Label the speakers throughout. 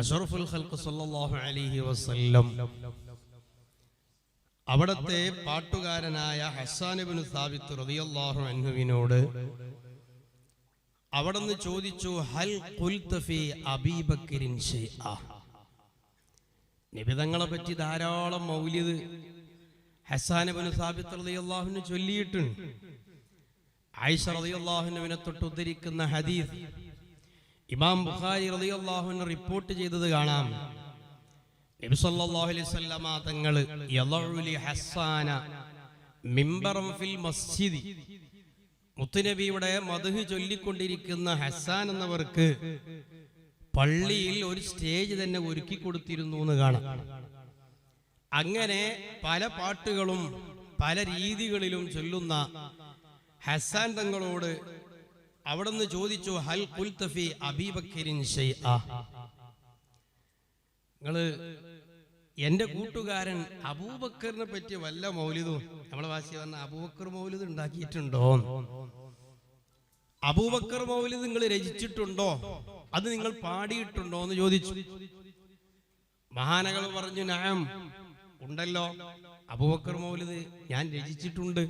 Speaker 1: അഷ്റഫുൽ ഖൽഖ് സല്ലല്ലാഹു അലൈഹി വസല്ലം അവിടത്തെ പാട്ടുകാരനായ ഹസ്സാൻ ഇബ്നു സാബിത്ത് റളിയല്ലാഹു അൻഹുവിനോട് അവിടുന്ന് ചോദിച്ചു, ഹൽ ഖുൽത ഫീ അബീ ബക്രിൻ ശൈഅ. നബി തങ്ങളെ പറ്റി ധാരാളം മൗലിദ് ഹസ്സാൻ ഇബ്നു സാബിത്ത് റളിയല്ലാഹു അൻഹു ചൊല്ലിയിട്ടുണ്ട്. ആയിഷ റളിയല്ലാഹു അൻഹയെ തൊട്ട് ഉദ്ധരിക്കുന്ന ഹദീസ് ഇമാം ബുഖാരി റളിയല്ലാഹു അൻഹു റിപ്പോർട്ട് ചെയ്തത് കാണാം. നബി സല്ലല്ലാഹു അലൈഹി വസല്ലമ തങ്ങൾ യളഉലി ഹസ്സാന മിംബറൻ ഫിൽ മസ്ജിദ്, മുത്തുനബിയുടെ മദ്ഹ് ചൊല്ലിക്കൊണ്ടിരിക്കുന്ന ഹസ്സാൻ എന്നവർക്ക് പള്ളിയിൽ ഒരു സ്റ്റേജ് തന്നെ ഒരുക്കി കൊടുത്തിരുന്നു എന്ന് കാണാം. അങ്ങനെ പല പാട്ടുകളും പല രീതികളിലും ചൊല്ലുന്ന ഹസ്സാൻ തങ്ങളോട് അവിടുന്ന് ചോദിച്ചു, ഹൽ ഖുൽത ഫീ അബീ ബക്രിൻ ശൈഅ. നിങ്ങള് എന്റെ കൂട്ടുകാരൻ അബൂബക്കറിനെ പറ്റി വല്ല മൗലിദും, നമ്മളെ ഭാഷ പറഞ്ഞ അബൂബക്കർ മൗലിദ് ഉണ്ടാക്കിയിട്ടുണ്ടോ, അബൂബക്കർ മൗലിദ് നിങ്ങൾ രചിച്ചിട്ടുണ്ടോ, അത് നിങ്ങൾ പാടിയിട്ടുണ്ടോ എന്ന് ചോദിച്ചു. മഹാനകൾ പറഞ്ഞു, നഅം, ഉണ്ടല്ലോ, അബൂബക്കർ മൗലിദ് ഞാൻ രചിച്ചിട്ടുണ്ട്.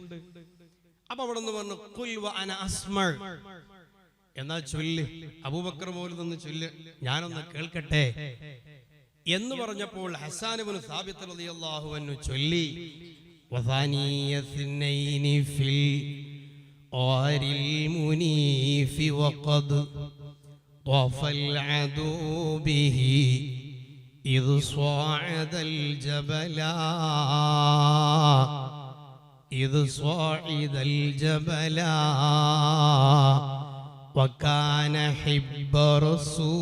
Speaker 1: അപ്പൊ അവിടെ നിന്ന് പറഞ്ഞു, ഖുൽ വ അന അസ്മഅ, എന്നാ ചൊല്ല്, അബൂബക്കർ മൗലിദ് ഒന്ന് ചൊല്ല്, ഞാനൊന്ന് കേൾക്കട്ടെ എന്ന് പറഞ്ഞപ്പോൾ ഹസ്സാൻ ഇബ്നു സാബിത്ത് റളിയല്ലാഹു അൻഹു ചൊല്ലി, വസാനിയസ്നൈനി ഫിൽ ആരിൽ മുനീഫി വഖദ് ത്വഫൽ അദൂ ബിഹി ഇദ് സ്വാഅദൽ ജബലാ ഇദ് സ്വാഇദൽ ജബലാ വകാന ഹിബ്ബ റസൂലില്ലാഹി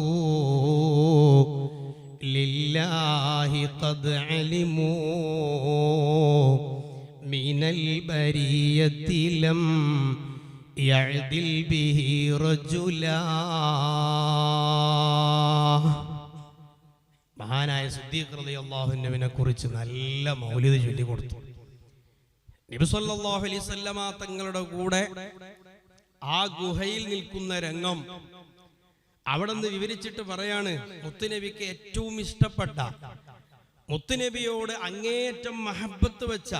Speaker 1: ഖദ് അലിമൂ മിനൽ ബരിയത്തി ലം യഅദിൽ ബിഹി റജുലാ. മഹാനായ സിദ്ദീഖ് റളിയല്ലാഹു അൻഹുവിനെ കുറിച്ച് നല്ല മൗലിദ് ചൊല്ലി കൊടുത്തു. നബി സല്ലല്ലാഹു അലൈഹി വസല്ലമ തങ്ങളുടെ കൂടെ ആ ഗുഹയിൽ നിൽക്കുന്ന രംഗം അവിടെ നിന്ന് വിവരിച്ചിട്ട് പറയാണ്, മുത്തുനബിക്ക് ഏറ്റവും ഇഷ്ടപ്പെട്ട, മുത്തുനബിയോട് അങ്ങേയറ്റം മഹബത്ത് വെച്ച,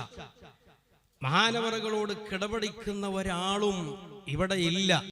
Speaker 1: മഹാനവറുകളോട് കിടപിടിക്കുന്ന ഒരാളും ഇവിടെ ഇല്ല.